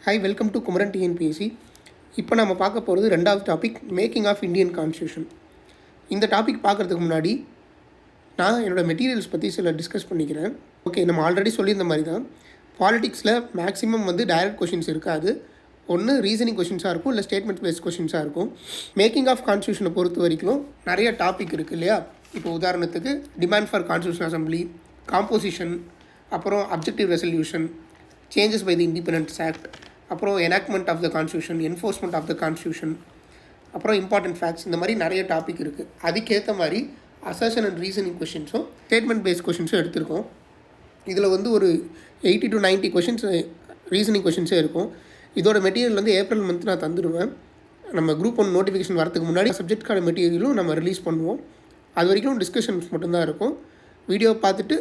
Hi, welcome to Kumaran TNPSC. இப்போ நம்ம பார்க்க போகிறது ரெண்டாவது topic, making of Indian constitution. இந்த டாபிக் பார்க்குறதுக்கு முன்னாடி நான் என்னோடய மெட்டீரியல்ஸ் பற்றி சில டிஸ்கஸ் பண்ணிக்கிறேன். ஓகே, நம்ம ஆல்ரெடி சொல்லியிருந்த மாதிரி தான் பாலிடிக்ஸில் மேக்ஸிமம் டைரக்ட் கொஷின்ஸ் இருக்காது. ஒன்று ரீசனிங் கொஷின்ஸாக இருக்கும், இல்லை ஸ்டேட்மெண்ட் பேஸ்ட் கொஷின்ஸாக இருக்கும். மேக்கிங் ஆஃப் கான்ஸ்டியூஷனை பொறுத்த வரைக்கும் நிறைய டாபிக் இருக்குது இல்லையா. இப்போ உதாரணத்துக்கு demand for constitution assembly, composition, அப்புறம் objective resolution, changes by the independence act, அப்புறம் enactment of the constitution, enforcement of the constitution, அப்புறம் இம்பார்ட்டன்ட் ஃபேக்ட்ஸ், இந்த மாதிரி நிறைய டாபிக் இருக்குது. அதுக்கேற்ற மாதிரி அசர்ஷன் அண்ட் ரீசனிங் கொஷின்ஸும் ஸ்டேட்மெண்ட் பேஸ்ட் கொஷின்ஸும் எடுத்திருக்கோம். இதில் ஒரு 80 to 90 கொஷின்ஸ் ரீசனிங் கொஷின்ஸே இருக்கும். இதோட மெட்டீரியல் ஏப்ரல் மந்த் நான் தந்துடுவேன். நம்ம குரூப் 1 நோட்டிஃபிகேஷன் வரதுக்கு முன்னாடி சப்ஜெக்ட்கான மெட்டீரியலும் நம்ம ரிலீஸ் பண்ணுவோம். அது வரைக்கும் டிஸ்கஷன்ஸ் மட்டும்தான் இருக்கும். வீடியோ பார்த்துட்டு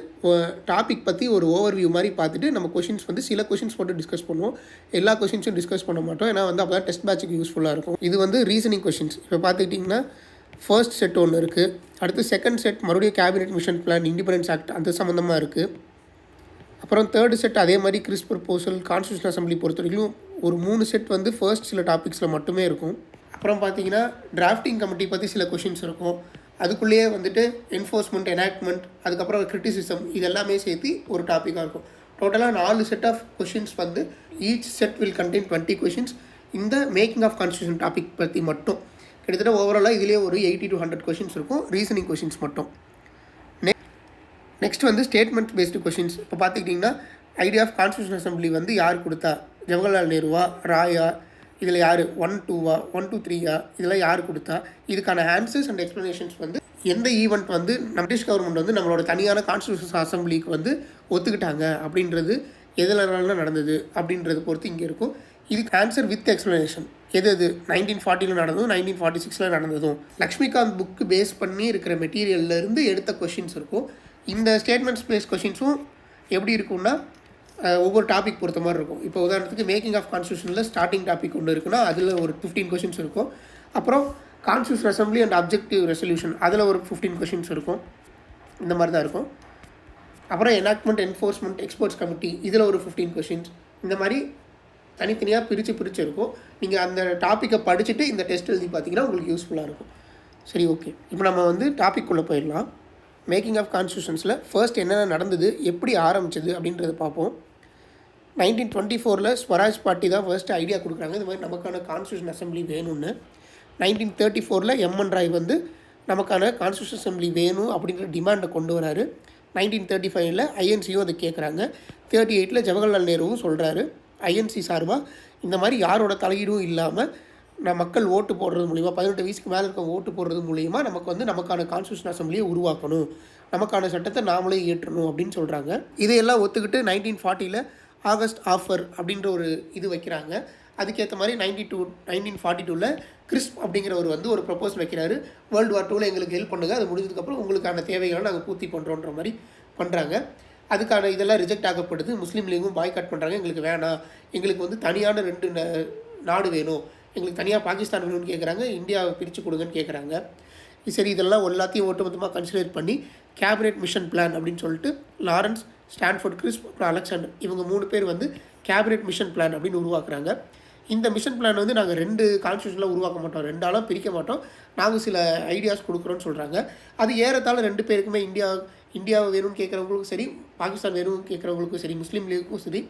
டாபிக் பற்றி ஒரு ஓவர்வியூ மாதிரி பார்த்துட்டு நம்ம கொஷின்ஸ் சில கொஷின்ஸ் மட்டும் டிஸ்கஸ் பண்ணுவோம். எல்லா கொஷின்ஸும் டிஸ்கஸ் பண்ண மாட்டோம். ஏன்னா அப்போ தான் டெஸ்ட் பேட்சுக்கு யூஸ்ஃபுல்லாக இருக்கும். இது ரீசனிங் கொஷின்ஸ். இப்போ பார்த்துக்கிட்டிங்கன்னா ஃபர்ஸ்ட் செட் ஒன்று இருக்குது. அடுத்து செகண்ட் செட் மறுபடியும் cabinet mission plan, independence act அந்த சம்மந்தமாக இருக்குது. அப்புறம் தேர்டு செட் அதே மாதிரி கிறிஸ் ப்ரொபோசல், கான்ஸ்டியூஷன் அசம்பிளி பொறுத்த வரைக்கும் ஒரு 3 செட் ஃபர்ஸ்ட் சில டாபிக்ஸில் மட்டுமே இருக்கும். அப்புறம் பார்த்தீங்கன்னா டிராஃப்டிங் கமிட்டி பற்றி சில கொஷின்ஸ் இருக்கும். அதுக்குள்ளேயே என்ஃபோர்ஸ்மெண்ட், எனாக்ட்மெண்ட், அதுக்கப்புறம் கிரிட்டிசிசம், இதெல்லாமே சேர்த்து ஒரு டாப்பிக்காக இருக்கும். டோட்டலாக 4 set of questions each set will contain 20 questions. இந்த மேக்கிங் ஆஃப் கான்ஸ்டியூஷன் டாபிக் பற்றி மட்டும் கிட்டத்தட்ட ஓவராலாக இதிலே ஒரு 80 to 100 கொஷின்ஸ் இருக்கும், ரீசனிங் கொஷின்ஸ் மட்டும். Next statement based questions. இப்போ பார்த்துக்கிட்டிங்கன்னா ஐடியா ஆஃப் கான்ஸ்டியூஷன் அசம்பிளி யார் கொடுத்தா, ஜவஹர்லால் நேருவா, ராயா, இதில் யார் 1, 2வா, 1, 2, 3யா, இதெல்லாம் யார் கொடுத்தா, இதுக்கான ஆன்சர்ஸ் அண்ட் எக்ஸ்ப்ளனேஷன்ஸ் எந்த ஈவெண்ட் பிரிட்டிஷ் கவர்மெண்ட் நம்மளோட தனியான கான்ஸ்டியூஷன் அசம்பிளிக்கு ஒத்துக்கிட்டாங்க அப்படின்றது எதில் நடந்தது அப்படின்றது பொறுத்து இங்கே இருக்கும். இதுக்கு ஆன்சர் வித் எக்ஸ்ப்ளனேஷன் எது 1940 நடந்ததும் 1946 நடந்ததும் லக்ஷ்மிகாந்த் புக்கு பேஸ் பண்ணி இருக்கிற மெட்டீரியல்லேருந்து எடுத்த கொஷின்ஸ் இருக்கும். இந்த ஸ்டேட்மெண்ட்ஸ் பேஸ் கொஷின்ஸும் எப்படி இருக்குன்னா ஒவ்வொரு டாபிக் பொறுத்த மாதிரி இருக்கும். இப்போ உதாரணத்துக்கு மேக்கிங் ஆஃப் கான்ஸ்டியூஷனில் ஸ்டார்டிங் டாபிக் ஒன்று இருக்குன்னா அதில் ஒரு 15 கொஷின்ஸ் இருக்கும். அப்புறம் constitution assembly and objective resolution அதில் ஒரு 15 கொஷின்ஸ் இருக்கும். இந்த மாதிரி தான் இருக்கும். அப்புறம் எனாக்ட்மெண்ட், என்ஃபோர்ஸ்மெண்ட், எக்ஸ்பர்ட்ஸ் கமிட்டி இதில் ஒரு 15 கொஷின்ஸ். இந்த மாதிரி தனித்தனியாக பிரித்து இருக்கும். நீங்கள் அந்த டாப்பிக்கை படிச்சுட்டு இந்த டெஸ்ட் எழுதி பார்த்தீங்கன்னா உங்களுக்கு யூஸ்ஃபுல்லாக இருக்கும். சரி, ஓகே. இப்போ நம்ம டாபிக் உள்ளே போயிடலாம். மேக்கிங் ஆஃப் கான்ஸ்டியூஷன்ஸில் ஃபர்ஸ்ட் என்னென்ன நடந்தது, எப்படி ஆரம்பிச்சது அப்படின்றத பார்ப்போம். 1924 ஸ்வராஜ் பார்ட்டி தான் ஃபர்ஸ்ட் ஐடியா கொடுக்குறாங்க. இது மாதிரி நமக்கான கான்ஸ்டியூஷன் அசம்பிளி வேணும்னு. 1934 எம்என் ராய் நமக்கான கான்ஸ்டியூஷன் அசம்பிளி வேணும் அப்படின்ற டிமாண்டை கொண்டு வராரு. 1935 ஐஎன்சியும் அதை கேட்குறாங்க. 38 ஜவஹர்லால் நேருவும் சொல்கிறாரு ஐஎன்சி சார்பாக, இந்த மாதிரி யாரோட தலையீடும் இல்லாமல் மக்கள் ஓட்டு போடுறது மூலிமா, 18 வயசுக்கு மேலே இருக்க ஓட்டு போடுறது மூலிமா நமக்கு நமக்கான கான்ஸ்டியூஷன் அசம்பிளியை உருவாக்கணும், நமக்கான சட்டத்தை நாமளே ஏற்றணும் அப்படின்னு சொல்கிறாங்க. இதையெல்லாம் ஒத்துக்கிட்டு 1940 ஆகஸ்ட் ஆஃபர் அப்படின்ற ஒரு இது வைக்கிறாங்க. அதுக்கேற்ற மாதிரி 1942 கிறிஸ்ப் அப்படிங்கிறவர் ஒரு ப்ரப்போஸ் வைக்கிறாரு. வேர்ல்டு வார் 2 எங்களுக்கு ஹெல்ப் பண்ணுங்கள், அது முடிஞ்சதுக்கப்புறம் உங்களுக்கான தேவைகளை நாங்கள் பூர்த்தி பண்ணுறோன்ற மாதிரி பண்ணுறாங்க. அதுக்கான இதெல்லாம் ரிஜெக்ட் ஆகப்படுது. முஸ்லீம் லீகும் பாய்காட் பண்ணுறாங்க. எங்களுக்கு வேணாம், எங்களுக்கு தனியான 2 நாடு வேணும், எங்களுக்கு தனியாக பாகிஸ்தான் வேணும்னு கேட்குறாங்க, இந்தியாவை பிரித்து கொடுங்கன்னு கேட்குறாங்க. சரி, இதெல்லாம் எல்லாத்தையும் ஒட்டுமொத்தமாக கன்சிடர் பண்ணி கேபினெட் மிஷன் பிளான் அப்படின்னு சொல்லிட்டு லாரன்ஸ், ஸ்டான்ஃபோர்ட், கிறிஸ்ப், அப்புறம் அலெக்சாண்டர் இவங்க 3 பேர் கேபினெட் மிஷன் பிளான் அப்படின்னு உருவாக்குறாங்க. இந்த மிஷன் பிளான் நாங்கள் 2 கான்ஸ்டியூஷனில் உருவாக்க மாட்டோம், 2 ஆளாக பிரிக்க மாட்டோம், நாங்கள் சில ஐடியாஸ் கொடுக்குறோன்னு சொல்கிறாங்க. அது ஏறத்தாழ 2 பேருக்குமே இந்தியாவை வேணும்னு கேட்குறவங்களுக்கும் சரி, பாகிஸ்தான் வேணும்னு கேட்குறவங்களுக்கும் சரி, முஸ்லீம் லீக்குக்கும் சரி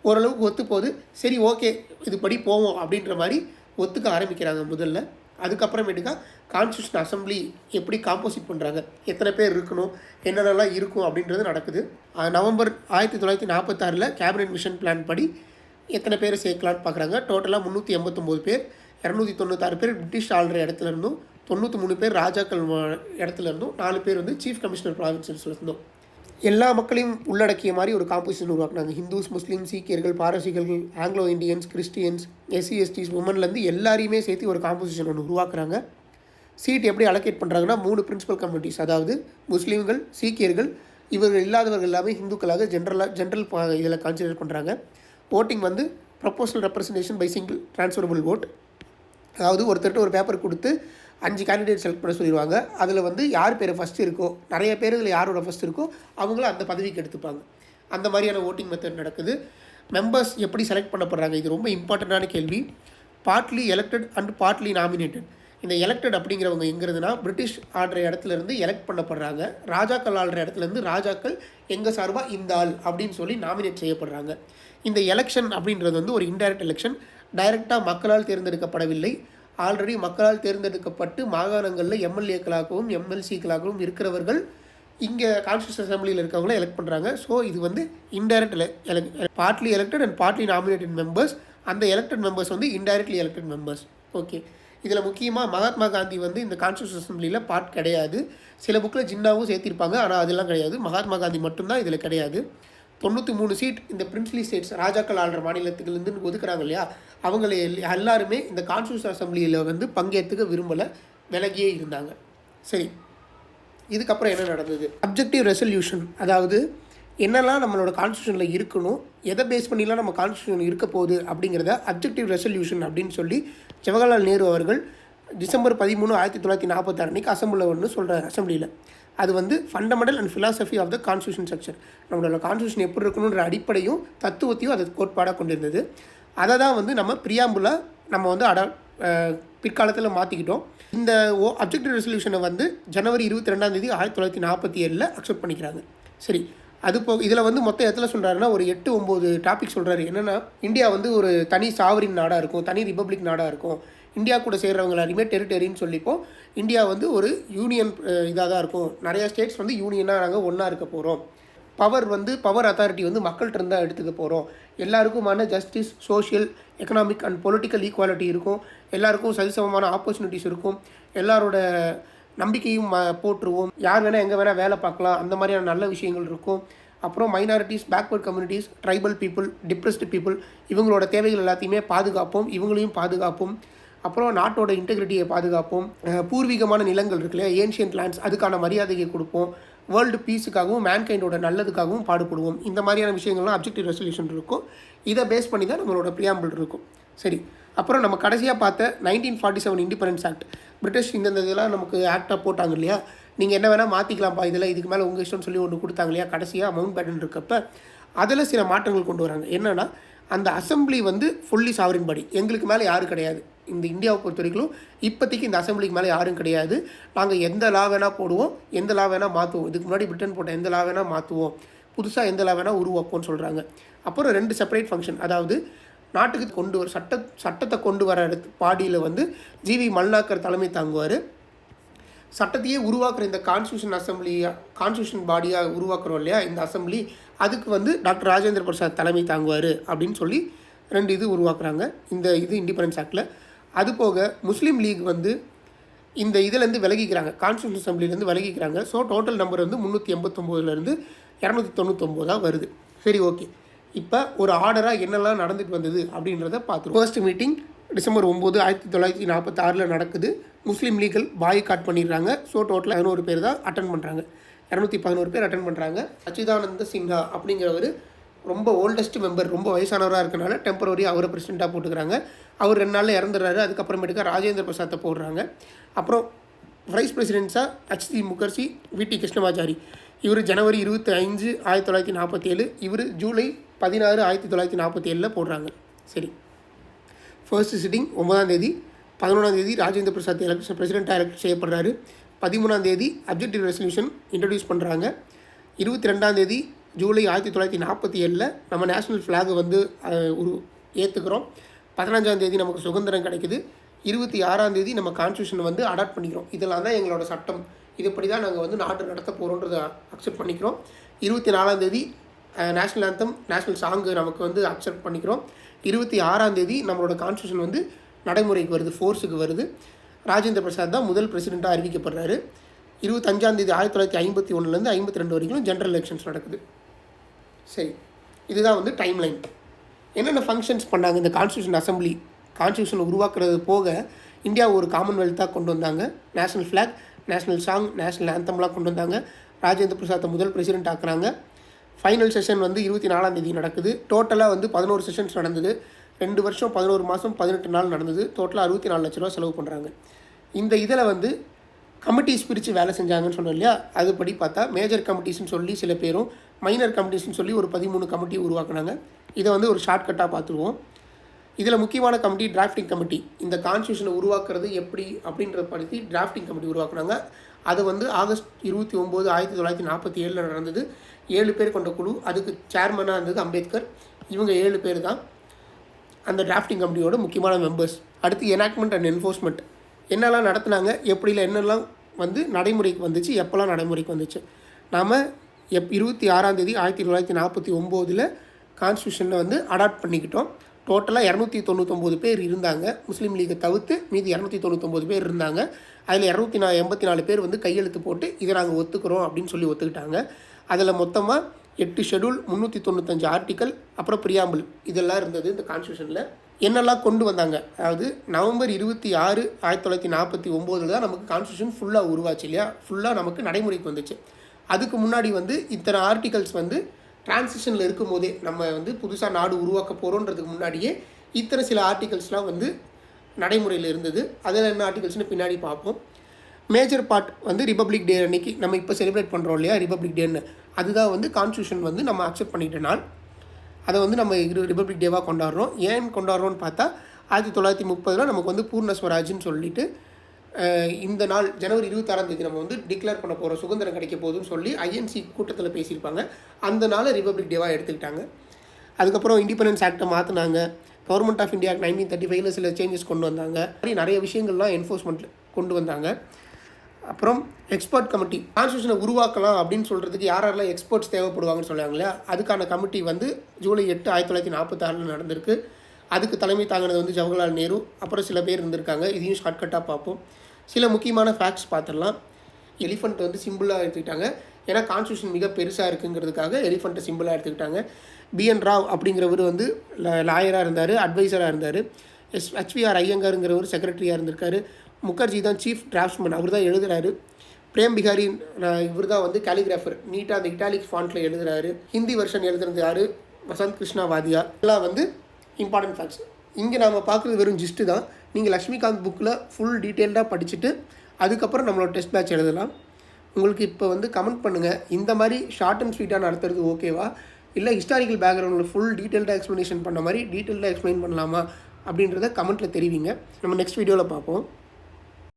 ஓரளவுக்கு ஒத்து போகுது. சரி, ஓகே, இது படி போவோம் அப்படின்ற மாதிரி ஒத்துக்க ஆரம்பிக்கிறாங்க முதல்ல. அதுக்கப்புறமேட்டுக்கா கான்ஸ்டியூஷன் அசம்பிளி எப்படி காம்போசிட் பண்ணுறாங்க, எத்தனை பேர் இருக்கணும், என்னென்னலாம் இருக்கும் அப்படின்றது நடக்குது. நவம்பர் 1946 கேபினெட் மிஷன் பிளான் படி எத்தனை பேர் சேர்க்கலான்னு பார்க்குறாங்க. டோட்டலாக 389 பேர், 296 பேர் பிரிட்டிஷ் ஆளுற இடத்துல இருந்தும், 93 பேர் ராஜாக்கள் இடத்துல இருந்தும், 4 பேர் சீஃப் கமிஷனர் ப்ராவின்சஸ்ல இருந்தும் எல்லா மக்களையும் உள்ளடக்கிய மாதிரி ஒரு காம்போசிஷன் உருவாக்குனாங்க. ஹிந்துஸ், முஸ்லீம், சீக்கியர்கள், பாரசீகர்கள், Anglo Indians, Christians, SC STs, உமன்லேருந்து எல்லாரையுமே சேர்த்து ஒரு காம்போசிஷன் ஒன்று உருவாக்குறாங்க. சீட் எப்படி அலோகேட் பண்ணுறாங்கன்னா 3 பிரின்சிபல் கம்யூனிட்டிஸ், அதாவது முஸ்லீம்கள், சீக்கியர்கள், இவர்கள் இல்லாதவர்கள் எல்லாமே ஹிந்துக்களாக ஜென்ரல் இதில் கன்சிடர் பண்ணுறாங்க. Voting proportional representation by single transferable vote, அதாவது ஒருத்தர்கிட்ட ஒரு பேப்பர் கொடுத்து 5 கேண்டிடேட் செலக்ட் பண்ண சொல்லிடுவாங்க. அதில் யார் பேர் ஃபஸ்ட்டு இருக்கோ, நிறைய பேர் இதில் யாரோட ஃபஸ்ட் இருக்கோ அவங்கள அந்த பதவிக்கு எடுத்துப்பாங்க. அந்த மாதிரியான ஓட்டிங் மெத்தட் நடக்குது. மெம்பர்ஸ் எப்படி செலக்ட் பண்ணப்படுறாங்க, இது ரொம்ப இம்பார்ட்டண்ட்டான கேள்வி. Partly elected and partly nominated. இந்த எலெக்டட் அப்படிங்கிறவங்க எங்கிறதுனா பிரிட்டிஷ் ஆடுற இடத்துலேருந்து எலெக்ட் பண்ணப்படுறாங்க. ராஜாக்கள் ஆடுற இடத்துலேருந்து ராஜாக்கள் எங்கள் சார்பாக இந்த ஆள் அப்படின்னு சொல்லி நாமினேட் செய்யப்படுறாங்க. இந்த எலெக்ஷன் அப்படின்றது வந்து ஒரு இன்டைரக்ட் எலெக்ஷன். டைரெக்டாக மக்களால் தேர்ந்தெடுக்கப்படவில்லை. ஆல்ரெடி மக்களால் தேர்ந்தெடுக்கப்பட்டு மாகாணங்களில் எம்எல்ஏக்களாகவும் எம்எல்சிக்களாகவும் இருக்கிறவர்கள் இங்கே கான்ஸ்டியூஷன் அசம்பிளியில் இருக்கவங்கள எலெக்ட் பண்ணுறாங்க. ஸோ இது வந்து indirect partly elected and partly nominated members. அந்த எலெக்டட் மெம்பர்ஸ் வந்து இன்டைரக்ட்லி எலெக்டட் மெம்பர்ஸ். ஓகே, இதில் முக்கியமாக மகாத்மா காந்தி வந்து இந்த கான்ஸ்டியூஷன் அசம்பிளியில் பார்ட் கிடையாது. சில புக்கில் ஜின்னாவும் சேர்த்திருப்பாங்க, ஆனால் அதெல்லாம் கிடையாது. மகாத்மா காந்தி மட்டும்தான் இதில் கிடையாது. 93 சீட் இந்த பிரின்ஸ்லி ஸ்டேட்ஸ் ராஜாக்கள் ஆள்ற மாநிலத்துலேருந்து ஒதுக்குறாங்க இல்லையா, அவங்கள எல்லாருமே இந்த கான்ஸ்டியூஷன் அசம்பிளியில் வந்து பங்கேற்றுக்க விரும்பலை, விலகியே இருந்தாங்க. சரி, இதுக்கப்புறம் என்ன நடந்தது? அப்ஜெக்டிவ் ரெசல்யூஷன், அதாவது என்னெல்லாம் நம்மளோட கான்ஸ்டியூஷனில் இருக்கணும், எதை பேஸ் பண்ணிலாம் நம்ம கான்ஸ்டியூஷன் இருக்க போகுது அப்படிங்கிறத அப்ஜெக்டிவ் ரெசல்யூஷன் அப்படின்னு சொல்லி ஜவஹர்லால் நேரு அவர்கள் டிசம்பர் 13, 1946 அன்றைக்கி அசம்பிளில் ஒன்று சொல்கிறார். அசம்பிளியில் அது வந்து fundamental and philosophy of the constitution structure, நம்மளோட கான்ஸ்டியூஷன் எப்படி இருக்கணுன்ற அடிப்படையும் தத்துவத்தையும் அது கோட்பாடாக கொண்டிருந்தது. அதை தான் வந்து நம்ம பிரியாம்புலாக நம்ம வந்து பிற்காலத்தில் மாற்றிக்கிட்டோம். இந்த அப்ஜெக்டிவ் ரெசல்யூஷனை வந்து ஜனவரி 22 1947 அக்செப்ட் பண்ணிக்கிறாங்க. சரி, அது போக இதில் வந்து மொத்தம் எத்தனை சொல்கிறாருன்னா ஒரு 8-9 டாபிக் சொல்கிறாரு. என்னென்னா, இந்தியா வந்து ஒரு தனி சாவரின் நாடாக இருக்கும், தனி ரிப்பப்ளிக் நாடாக இருக்கும். இந்தியா கூட சேர்றவங்க எல்லாருமே டெரிட்டரின்னு சொல்லிப்போம். இந்தியா வந்து ஒரு யூனியன் இதாக தான் இருக்கும். நிறையா ஸ்டேட்ஸ் வந்து யூனியனாக நாங்கள் ஒன்றா இருக்க போகிறோம். பவர் அத்தாரிட்டி வந்து மக்கள்கிட்ட இருந்தால் எடுத்துக்க போகிறோம். எல்லாருக்குமான justice, social, economic and political equality இருக்கும். எல்லாருக்கும் சரிசமமான ஆப்பர்ச்சுனிட்டிஸ் இருக்கும். எல்லாரோட நம்பிக்கையும் போட்டுருவோம். யார் வேணால் எங்கே வேணால் வேலை பார்க்கலாம். அந்த மாதிரியான நல்ல விஷயங்கள் இருக்கும். அப்புறம் minorities, backward communities, tribal people, depressed people, இவங்களோட தேவைகள் எல்லாத்தையுமே பாதுகாப்போம், இவங்களையும் பாதுகாப்போம். அப்புறம் நாட்டோட இன்டெகிரிட்டியை பாதுகாப்போம். பூர்வீகமான நிலங்கள் இருக்கு இல்லையா, ஏன்ஷியன்ட் லேண்ட்ஸ், அதுக்கான மரியாதையை கொடுப்போம். வேர்ல்டு பீஸுக்காகவும் மேன்கைண்டோட நல்லதுக்காகவும் பாடுபடுவோம். இந்த மாதிரியான விஷயங்கள்லாம் அப்ஜெக்டிவ் ரெசல்யூஷன் இருக்கும். இதை பேஸ் பண்ணி தான் நம்மளோட பிரியாம்பிள் இருக்கும். சரி, அப்புறம் நம்ம கடைசியாக பார்த்த 1947 இண்டிபெண்டன்ஸ் ஆக்ட். பிரிட்டிஷ் இந்த இதெல்லாம் நமக்கு ஆக்டாக போட்டாங்க இல்லையா, நீங்கள் என்ன வேணால் மாற்றிக்கலாம்ப்பா, இதெல்லாம் இதுக்கு மேலே உங்கள் இஷ்டம்னு சொல்லி ஒன்று கொடுத்தாங்க இல்லையா, கடைசியாக மவுண்ட் பேட்டன் இருக்கப்போ அதில் சில மாற்றங்கள் கொண்டு வராங்க. என்னென்னா, அந்த அசம்பிளி வந்து ஃபுல்லி சாவரின் பாடி, எங்களுக்கு மேலே யாரும் கிடையாது. இந்த இந்தியாவை பொறுத்த வரைக்கும் இப்போதைக்கு இந்த அசம்பிளிக்கு மேலே யாரும் கிடையாது. நாங்கள் எந்த லா வேணால் போடுவோம், எந்த லா வேணால் மாற்றுவோம். இதுக்கு முன்னாடி பிரிட்டன் போட்ட எந்த லா வேணால் மாற்றுவோம், புதுசாக எந்த லா வேணால் உருவாக்குவோம்னு சொல்கிறாங்க. அப்புறம் 2 செப்பரேட் ஃபங்க்ஷன், அதாவது நாட்டுக்கு சட்டத்தை கொண்டு வர பாடியில் வந்து ஜிவி மல்நாக்கர் தலைமை தாங்குவார். சட்டத்தையே உருவாக்குற இந்த கான்ஸ்டியூஷன் பாடியாக உருவாக்குறோம் இல்லையா இந்த அசம்பிளி, அதுக்கு வந்து டாக்டர் ராஜேந்திர பிரசாத் தலைமை தாங்குவார் அப்படின்னு சொல்லி 2 இது உருவாக்குறாங்க இந்த இண்டிபெண்டன்ஸ் ஆக்டில். அதுபோக முஸ்லீம் லீக் வந்து இந்த இதிலேருந்து விலகிக்கிறாங்க, கான்ஸ்டியூஷன் அசம்பிளிலேருந்து விலகிக்கிறாங்க. ஸோ டோட்டல் நம்பர் வந்து 389 299 வருது. சரி, ஓகே. இப்போ ஒரு ஆர்டராக என்னெல்லாம் நடந்துட்டு வந்தது அப்படின்றத பார்த்துருவோம். ஃபர்ஸ்ட் மீட்டிங் டிசம்பர் 9, 1946 நடக்குது. முஸ்லீம் லீகல் பாய்காட் பண்ணிடுறாங்க. ஸோ டோட்டலாக 11 பேர் தான் அட்டன் பண்ணுறாங்க. 211 பேர் அட்டன் பண்ணுறாங்க. சச்சிதானந்த சின்ஹா அப்படிங்கிறவர் ரொம்ப ஓல்டஸ்ட் மெம்பர், ரொம்ப வயசானவராக இருக்கனால டெம்பரரி அவரை பிரசிடெண்ட்டாக போட்டுக்கிறாங்க. அவர் 2 நாளில் இறந்துடுறாரு. அதுக்கப்புறமேட்டுக்கா ராஜேந்திர பிரசாத்தை போடுறாங்க. அப்புறம் வைஸ் பிரசிடென்ட்ஸாக HC முகர்ஜி, VT கிருஷ்ணமாச்சாரி. இவர் ஜனவரி 25, 1947, இவர் ஜூலை 16, 1947 போடுறாங்க. சரி, ஃபர்ஸ்ட் சிட்டிங் 9ஆம் தேதி. 11ஆம் தேதி ராஜேந்திர பிரசாத் பிரசிடெண்ட்டாக எலெக்ட் செய்யப்படுறாரு. 13ஆம் தேதி அப்ஜெக்டிவ் ரெசல்யூஷன் இன்ட்ரடியூஸ் பண்ணுறாங்க. 22ஆம் தேதி ஜூலை 1947 நம்ம நேஷ்னல் ஃப்ளாகை வந்து ஏற்றுக்கிறோம். 15ஆம் தேதி நமக்கு சுதந்திரம் கிடைக்குது. 26ஆம் தேதி நம்ம கான்ஸ்டியூஷனை வந்து அடாப்ட் பண்ணிக்கிறோம். இதெல்லாம் தான் எங்களோட சட்டம், இதுபடி தான் நாங்கள் வந்து நாடு நடத்த போகிறோன்றதை அக்செப்ட் பண்ணிக்கிறோம். 24ஆம் தேதி நேஷ்னல் ஆந்தம், நேஷ்னல் சாங்கு நமக்கு வந்து அக்செப்ட் பண்ணிக்கிறோம். 26ஆம் தேதி நம்மளோட கான்ஸ்டியூஷன் வந்து நடைமுறைக்கு வருது, ஃபோர்ஸுக்கு வருது. ராஜேந்திர பிரசாத் தான் முதல் பிரசிடெண்ட்டாக அறிவிக்கப்படுறாரு. 25ஆம் தேதி 1951 52 வரைக்கும் ஜென்ரல் எலெக்ஷன்ஸ் நடக்குது. சரி, இதுதான் வந்து டைம் லைன். என்னென்ன ஃபங்க்ஷன்ஸ் பண்ணாங்க இந்த கான்ஸ்டியூஷன் அசம்பிளி? கான்ஸ்டியூஷன் உருவாக்குறது போக இந்தியா ஒரு காமன்வெல்த்தாக கொண்டு வந்தாங்க. National flag, national song, national ஆந்தம்லாம் கொண்டு வந்தாங்க. ராஜேந்திர பிரசாத்தை முதல் பிரசிடெண்ட் ஆக்குறாங்க. ஃபைனல் செஷன் வந்து 24ஆம் தேதி நடக்குது. டோட்டலாக வந்து 11 செஷன்ஸ் நடந்தது. 2 வருஷம் 11 மாதம் 18 நாள் நடந்தது. டோட்டலாக 64 லட்ச ரூபா செலவு பண்ணுறாங்க. இந்த இதில் வந்து கமிட்டிஸ் பிரித்து வேலை செஞ்சாங்கன்னு சொன்னோம் இல்லையா, அதுபடி பார்த்தா மேஜர் கமிட்டிஸ்னு சொல்லி சில பேரும், மைனர் கமிட்டிஸ்னு சொல்லி ஒரு 13 கமிட்டி உருவாக்குனாங்க. இதை வந்து ஒரு ஷார்ட்கட்டாக பார்த்துருவோம். இதில் முக்கியமான கமிட்டி டிராஃப்டிங் கமிட்டி. இந்த கான்ஸ்டியூஷனை உருவாக்குறது எப்படி அப்படின்றத பற்றி டிராஃப்டிங் கமிட்டி உருவாக்குனாங்க. அது வந்து ஆகஸ்ட் 29, 1947 நடந்தது. 7 பேர் கொண்ட குழு. அதுக்கு சேர்மனாக இருந்தது அம்பேத்கர். இவங்க 7 பேர் தான் அந்த டிராஃப்டிங் கமிட்டியோட முக்கியமான மெம்பர்ஸ். அடுத்து எனாக்ட்மெண்ட் அண்ட் என்ஃபோர்ஸ்மெண்ட். என்னெல்லாம் நடத்துனாங்க, எப்படியில் என்னெல்லாம் வந்து நடைமுறைக்கு வந்துச்சு, எப்போல்லாம் நடைமுறைக்கு வந்துச்சு. நாம் 26ஆம் தேதி 1949 கான்ஸ்டியூஷனை வந்து அடாப்ட் பண்ணிக்கிட்டோம். டோட்டலாக 299 பேர் இருந்தாங்க. முஸ்லீம் லீகை தவிர்த்து மீதி 299 பேர் இருந்தாங்க. அதில் 284 பேர் வந்து கையெழுத்து போட்டு இதை நாங்கள் ஒத்துக்கிறோம் அப்படின்னு சொல்லி ஒத்துக்கிட்டாங்க. அதில் மொத்தமாக 8 ஷெடியூல், 395 ஆர்டிக்கல், அப்புறம் பிரியாம்பிள் இதெல்லாம் இருந்தது இந்த கான்ஸ்டியூஷனில். என்னெல்லாம் கொண்டு வந்தாங்க, அதாவது நவம்பர் 26, 1949 தான் நமக்கு கான்ஸ்டியூஷன் ஃபுல்லாக உருவாச்சு இல்லையா, ஃபுல்லாக நமக்கு நடைமுறைக்கு வந்துச்சு. அதுக்கு முன்னாடி வந்து இத்தனை ஆர்டிகல்ஸ் வந்து டிரான்சிஷனில் இருக்கும் போதே, நம்ம வந்து புதுசாக நாடு உருவாக்க போகிறோன்றதுக்கு முன்னாடியே இத்தனை சில ஆர்டிகல்ஸ்லாம் வந்து நடைமுறையில் இருந்தது. அதில் என்ன ஆர்டிகல்ஸ்னு பின்னாடி பார்ப்போம். மேஜர் பார்ட் வந்து ரிப்பப்ளிக் டே அன்றைக்கி நம்ம இப்போ செலிப்ரேட் பண்ணுறோம் இல்லையா, ரிப்பப்ளிக் டேன்னு, அதுதான் வந்து கான்ஸ்டியூஷன் வந்து நம்ம அக்செப்ட் பண்ணிக்கிட்ட நாள். அதை வந்து நம்ம ரிப்பப்ளிக் டேவாக கொண்டாடுறோம். ஏன் கொண்டாடுறோன்னு பார்த்தா 1930 நமக்கு வந்து பூர்ண ஸ்வராஜ்னு சொல்லிட்டு இந்த நாள் ஜனவரி 26ஆம் தேதி நம்ம வந்து டிக்ளேர் பண்ண போகிறோம், சுதந்திரம் கிடைக்க போகுதுன்னு சொல்லி ஐஎன்சி கூட்டத்தில் பேசியிருப்பாங்க. அந்த நாளை ரிப்பப்ளிக் டேவாக எடுத்துக்கிட்டாங்க. அதுக்கப்புறம் இண்டிபெண்டன்ஸ் ஆக்டை மாற்றினாங்க. கவர்மெண்ட் ஆஃப் இந்தியா 1935 சில சேஞ்சஸ் கொண்டு வந்தாங்க. மாதிரி நிறைய விஷயங்கள்லாம் என்ஃபோர்ஸ்மெண்ட் கொண்டு வந்தாங்க. அப்புறம் எக்ஸ்பர்ட் கமிட்டி. கான்ஸ்டியூஷனை உருவாக்கலாம் அப்படின்னு சொல்கிறதுக்கு யாரெல்லாம் எக்ஸ்பர்ட்ஸ் தேவைப்படுவாங்கன்னு சொல்லுவாங்க இல்லையா, அதுக்கான கமிட்டி வந்து ஜூலை 8, 1946 நடந்திருக்கு. அதுக்கு தலைமை தாங்கினது வந்து ஜவஹர்லால் நேரு. அப்புறம் சில பேர் இருந்திருக்காங்க. இதையும் ஷார்ட்கட்டாக பார்ப்போம். சில முக்கியமான ஃபேக்ட்ஸ் பார்த்துடலாம். எலிஃபண்ட் வந்து சிம்பிளாக எடுத்துக்கிட்டாங்க. ஏன்னா கான்ஸ்டியூஷன் மிக பெருசாக இருக்குங்கிறதுக்காக எலிஃபண்ட்டை சிம்பிளாக எடுத்துக்கிட்டாங்க. பிஎன் ராவ் அப்படிங்கிறவர் வந்து லாயராக இருந்தார், அட்வைசராக இருந்தார். HVR ஐயங்காருங்கிறவர் செக்ரட்டரியாக இருந்திருக்காரு. முகர்ஜி தான் சீஃப் டிராஃப்ட்ஸ்மேன், அவர் தான் எழுதுகிறாரு. பிரேம் பிகாரி இவர் தான் வந்து கேலிகிராஃபர், நீட்டாக அந்த இட்டாலிக் ஃபாண்ட்டில் எழுதுகிறாரு. ஹிந்தி வெர்ஷன் எழுதுறது யார், வசந்த் கிருஷ்ணா வாதியா. எல்லாம் வந்து இம்பார்ட்டன்ட் ஃபேக்ட்ஸ். இங்கே நாம் பார்க்குறது வெறும் ஜிஸ்ட்டு தான். நீங்கள் லக்ஷ்மிகாந்த் புக்கில் ஃபுல் டீட்டெயில்டாக படிச்சுட்டு அதுக்கப்புறம் நம்மளோட டெஸ்ட் பேட்ச் எழுதலாம். உங்களுக்கு இப்போ வந்து கமெண்ட் பண்ணுங்கள், இந்த மாதிரி ஷார்ட் அண்ட் ஸ்வீட்டாக நடத்துறது ஓகேவா, இல்லை ஹிஸ்டாரிக்கல் பேக்ரவுண்டில் ஃபுல் டீட்டெயில்டாக எக்ஸ்ப்ளனேஷன் பண்ண மாதிரி டீட்டெயில்டாக எக்ஸ்பிளைன் பண்ணலாமா அப்படின்றத கமெண்ட்டில் தெரிவிங்க. நம்ம நெக்ஸ்ட் வீடியோவில் பார்ப்போம்.